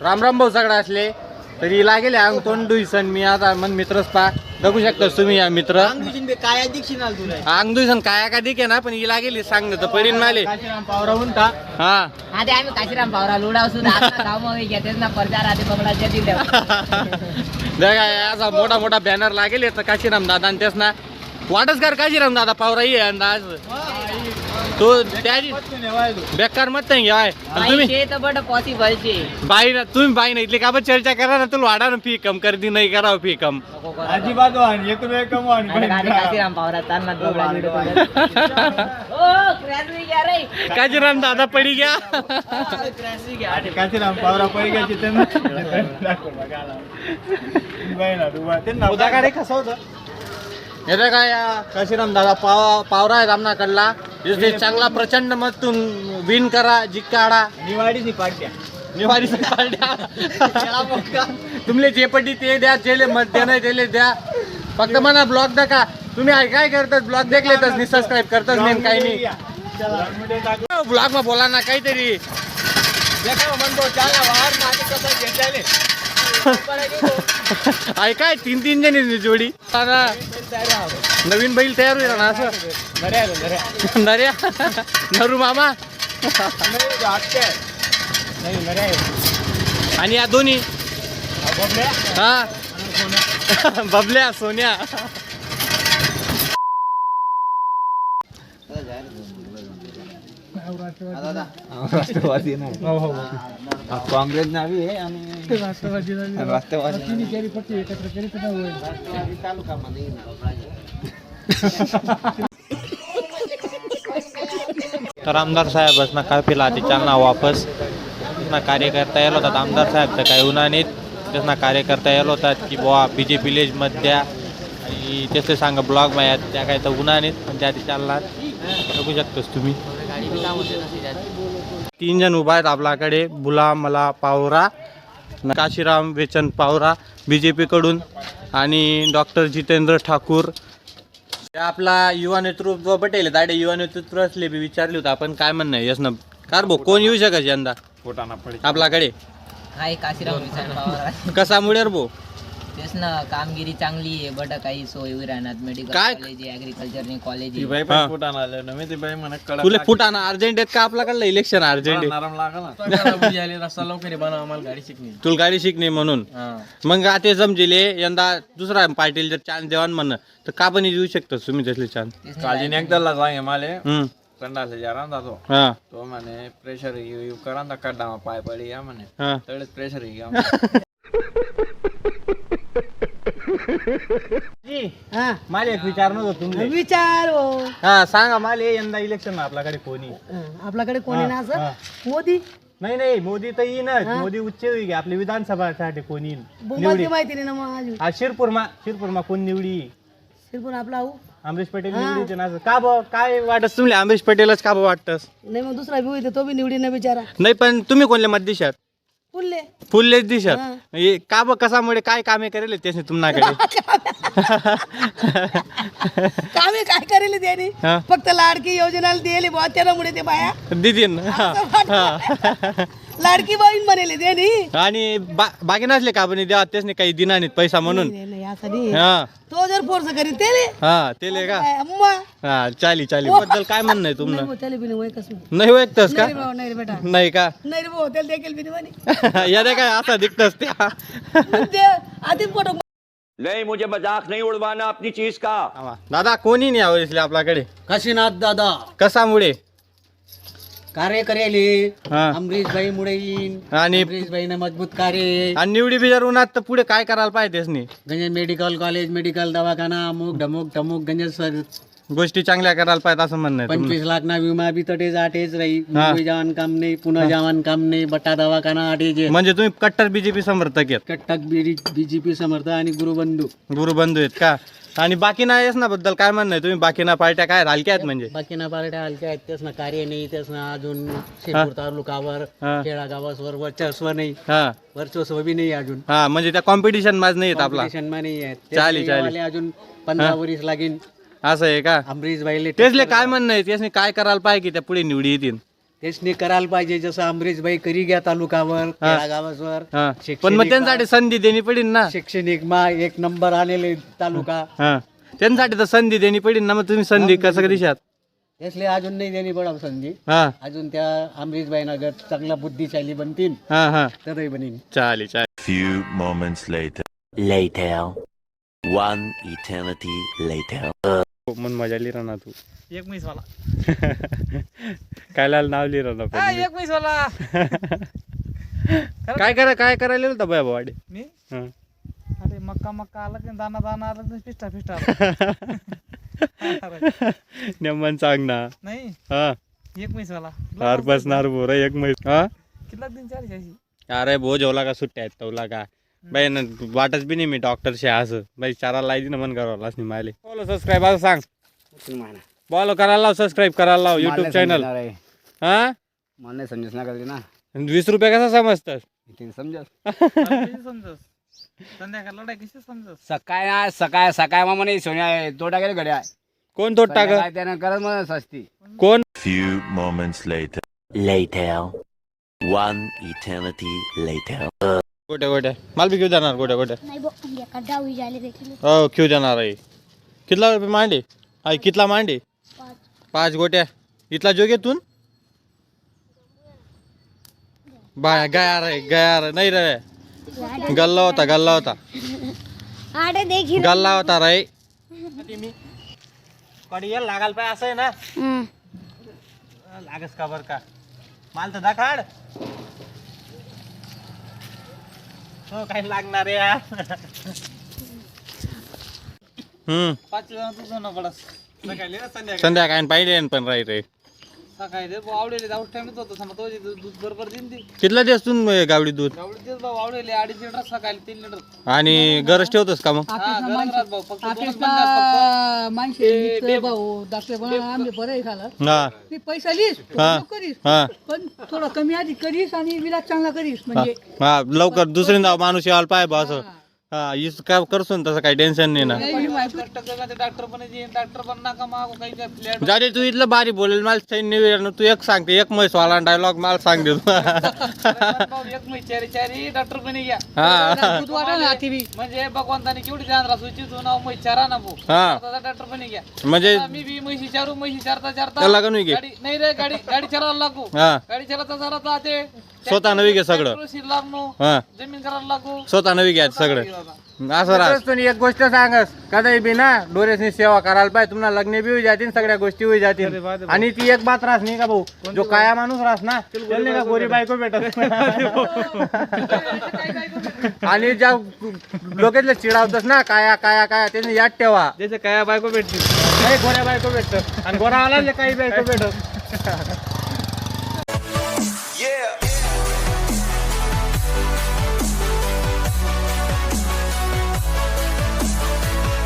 राम राम भाऊ सगळं असले तरी लागेल अंग तोंड दुईसन मी आता मन मित्रच पा बघू शकता तुम्ही या मित्र काय दीक्षिण आल तुला अंग दुईसन काय का दिके ना पण ही लागेल सांग तर पडीन माले पावराहून का हा आधी आम्ही काशीराम पावरा लोडा असून गाव मध्ये घेतेच ना प्रचार आधी बंगलाच्या दिल्या असा मोठा मोठा बॅनर लागेल तर काशीराम दादा आणि तेच ना वाटच कर काशीराम दादा पावरा ये अंदाज तो त्याची बेकार मत नाही घ्याय तुम्ही तर बड पॉसिबल चे बाई ना तुम्ही बाई नाही इथली का बरं चर्चा करा ना तुला वाढा ना फी कम करती नाही करावं फी कम अजिबात एक रुपये कमवा काशीराम पावरा ताना काशीराम दादा पडी घ्या काशीराम पावरा पै घ्यायची त्यांना रे कसं होतं येते काय काशीराम दादा पावरा आहे आमनाकडला इथे चांगला प्रचंड मतून विन करा जिक्काडा निवाडीची पाट्या निवारी तुमले जे पडली ते द्या जेले मत द्या नाही त्याले द्या फक्त म्हणा ब्लॉग दाखा तुम्ही काय करतात ब्लॉग देखलेतच नाही सबस्क्राईब करतच नाही काही नाही ब्लॉग मा बोला ना काहीतरी ऐकाय तीन तीन जणी जोडी नवीन बैल तयार होईल ना असं नर्या नरू मामा आणि या दोन्ही हा बबल्या सोन्या राष्ट्रवादी काँग्रेस नावी आहे आणि राष्ट्रवादी तर आमदार साहेब ना काय पिला ते चालना वापस ना कार्यकर्ता येलो होतात आमदार साहेब तर काही उन्हानेत त्यासना कार्यकर्ता येलो होतात की बुवा BJP विलेज मध्ये आणि त्याचे सांगा ब्लॉग मायात त्या काय तर उन्हानेत पण त्या चालणार बघू शकतोस तुम्ही तीन जण उभा आहेत आपल्याकडे बुला मला पावरा काशीराम वेचन पावरा BJP कडून आणि डॉक्टर जितेंद्र ठाकूर आपला युवा नेतृत्व पटेल दाडे युवा नेतृत्व असले बी विचारले होते आपण काय म्हणणं आहे यस ना कार भाऊ कोण येऊ शकत यंदा आपल्याकडे हाय काशीराम पावरा कसामुळे रे भाऊ तेच ना कामगिरी चांगली आहे बट काही सोय राहणार मेडिकल काय? कॉलेज ऍग्रिकल्चर कॉलेज तुला फुटाना अर्जंट आहेत का आपल्याकडलं इलेक्शन अर्जंट तुला गाडी शिकणे म्हणून मग ते समजेले यंदा दुसरा पाटील जर चान्स देवान म्हणणं तर का पण येऊ शकतो तुम्ही तसले चान्स काळजी एकदा सांगे माले हम्म संडास जारान जातो हा तो म्हणे प्रेशर यू करा ना कडा पाय पडी या म्हणे हा तेवढेच प्रेशर घ्या माले एक विचार नव्हतं तुम्ही विचार हा सांगा माले यंदा इलेक्शन आपल्याकडे कोणी आपल्याकडे कोणी ना असं मोदी नाही नाही मोदी तर येईनच मोदी उच्च होईल आपली विधानसभासाठी कोणी बुंबाची माहिती नाही ना मग अजून शिरपूरमा कोण निवडी शिरपूर आपला आऊ अमरीश पटेल निवडीचे ना का ब काय वाटत तुम्ही अमरीश पटेलच का ब वाटतस नाही मग दुसरा बी होते तो बी निवडी ना बिचारा नाही पण तुम्ही कोणले मत दिशात फुलले फुललेच दिशात का ब कसामुळे काय कामे करेल त्याने तुमच्याकडे कामे काय करेल त्याने हा. फक्त लाडकी योजनाला दिली बुवा त्यामुळे ते बाया दिदीन लाडकी बहीण म्हणेल त्याने आणि बाकी नसले का पण द्या त्याने काही दिना नाहीत पैसा म्हणून नाही असं नाही हा तो जर फोर्स करील त्याने हा तेले का अम्मा हा चाली बद्दल काय म्हणणं आहे नाही तुमनं भाऊ, त्याला बी नाही वय कसं नाही ओळखतस का नाही रे भाऊ, नाही रे बेटा नाही का नाही रे भाऊ त्याला देखील बी नाही म्हणे. या काय असा दिखतस त्या मग ते आधी फोटो नहीं मुझे मजाक नहीं उड़वाना अपनी चीज का दादा कोणी नाही आवडले आपल्याकडे काशीनाथ दादा कसामुळे कार्य करेले हा. अमरीश भाई मुळे येईन आणि अमरीश भाई मजबूत कार्य आणि निवडी बिजार उन्हात तर पुढे काय करायला पाहिजे त्यासनी गंजन मेडिकल कॉलेज मेडिकल दवाखाना अमुक ढमुक टमुक गंजन सर गोष्टी चांगल्या करायला पाहिजे असं म्हणणं आहे तुमचं. 25 लाख ना विमा बी तटेच आठेच राही मुंबई जवान काम नाही पुणे जवान काम नाही बट्टा दवाखाना आठेच म्हणजे तुम्ही कट्टर BJP समर्थक आहेत कट्टक बीजेपी समर्थ आणि गुरुबंधू गुरुबंधू आहेत का आणि बाकी ना येस ना बद्दल काय म्हणणं आहे तुम्ही बाकी ना पार्ट्या काय हलक्या आहेत म्हणजे बाकीना पार्ट्या हलक्या आहेत त्यासना कार्य नाही त्यासना अजून शिरपूर तालुकावर हा. खेळा गावावर वर्चस्व नाही हा वर्चस्व बी नाही अजून हा म्हणजे त्या कॉम्पिटिशन माज नाही आहेत आपला Competition मा नाही आहेत चालेल, त्यासले चालेल. वाले अजून 15 वर्ष लागेल असं आहे का अमरीश भाईले तेचले काय म्हणणं आहे त्यासनी काय करायला पाहिजे की त्या पुढे निवडी येतील त्यासनी करायला पाहिजे जसं अमरीशभाई करी घ्या तालुकावर गावावर हा. पण मग त्यांच्यासाठी संधी देणी पडेल ना. शैक्षणिक मा 1 नंबर आलेले तालुका हा. त्यांच्यासाठी तर संधी देणी पडेल ना. मग तुम्ही संधी कसं दिशात? त्यासले अजून नाही देणी पडा संधी. हा अजून त्या अमरीशभाईना जर चांगला बुद्धिशाली बनतील हा हा तरही बनीन. चालेल चालेल. Few moments later. One eternity later. मन मजा लिहिरा ना तू. एक मिस वाला काय नाव लिहिरा ना पण. एक मिस वाला काय करायला होता बाबा वाडे? मी हा. अरे मक्का मक्का आला की दाना दाना आला की पिस्टा पिस्टा आला. नेमन सांग ना. नाही हा एक मिस वाला हार बसणार बोर एक मैस. हा कितना दिन चार अशी अरे भो जेवला का सुट्ट्या आहेत तवला का बाई ना वाटच बी नाही मी डॉक्टर शे असं बाई चारा लायची ना मन करावं नाही मायले. बोलो सबस्क्राईब असं सांग. बोलो करायला लाव सबस्क्राईब करायला लाव युट्यूब चॅनल. हा मला नाही समजत ना कळली ना 20 रुपये कसा समजतात? समजत समजस संध्याकाळ लढाई कशी समजस. सकाळ सकाळ सकाळ मग म्हणे सोन्या तोटा गेले घड्या कोण तो टाक? त्यानं करत मग सस्ती. कोण? Few moments later. One eternity later. गोट्या मला बी घेऊ जाणार गोट्या नाही बो डावी झाले देखील हो घेऊ जाणार आहे. कितला रुपये मांडे आई? कितला मांडे? 5 गोट्या. इथला जो घेतून बाय गयार नाही रे गल्ला होता आडे देखील गल्ला होता रे. कडी लागाल पाय असं आहे ना. लागस का बर का माल तर दाखाड. हो काही लागणार यार. 5 जण तुझं न पडस सकाळी ना संध्याकाळी पाहिजे पण राही रे. सकाळी दे भाऊ आवडेले जाऊ टाइम होतो समजा तो दूध बरोबर देईन ती कितला देस तू गावडी दूध? आवडे तेच भाऊ आवडेले 2.5 लिटर सकाळी 3 लिटर. आणि गरज ठेवतोस का मग? हा गरम राहत भाऊ फक्त 2 बंद माणसे भाऊ डॉक्टर आम्ही बरं खाल्लं हा मी पैसा लिहिस हा. करीस हा पण थोडं कमी आधी करीस आणि विलास चांगला करीस म्हणजे हा लवकर दुसऱ्यांदा माणूस यायला पाय बा असं. हा इस काय करसो ना तसं काही टेन्शन नाही ना. डॉक्टर पण डॉक्टर पण नका मागू काही फ्लॅट जाऊ तू इथलं बारी बोलेल मला सैन्य तू एक सांगते एक म्हैस वाला डायलॉग मला सांग दे तू. एक मी चारी डॉक्टर पण घ्या. हा दूध वाटा ना टीव्ही म्हणजे भगवंताने केवढी ध्यान राखू चितू नाव मै चारा ना भाऊ. हा डॉक्टर पण घ्या. म्हणजे मी बी म्हशी चारता त्याला का नाही घे? गाडी नाही रे गाडी चारायला लागू. हा गाडी चालता ते स्वतः नवी घे सगळं. लागलो हा जमीन करायला लागू. स्वतः नवी घ्यायचं सगळं. असं राहत एक गोष्ट सांगस कदाही बी ना डोरेसनी सेवा करायला पाहिजे. तुम्हाला लग्न बी होई जातील सगळ्या गोष्टी होई जातील. आणि ती एक बात राहस नाही का भाऊ जो काया माणूस राहस ना त्याला का गोरी बायको भेटत. आणि ज्या लोकांना चिडावतस ना काया काया काया त्यांनी याद ठेवा जसे काय बायको भेटतील काही गोऱ्या बायको भेटत आणि गोरा आला काही बायको भेटत.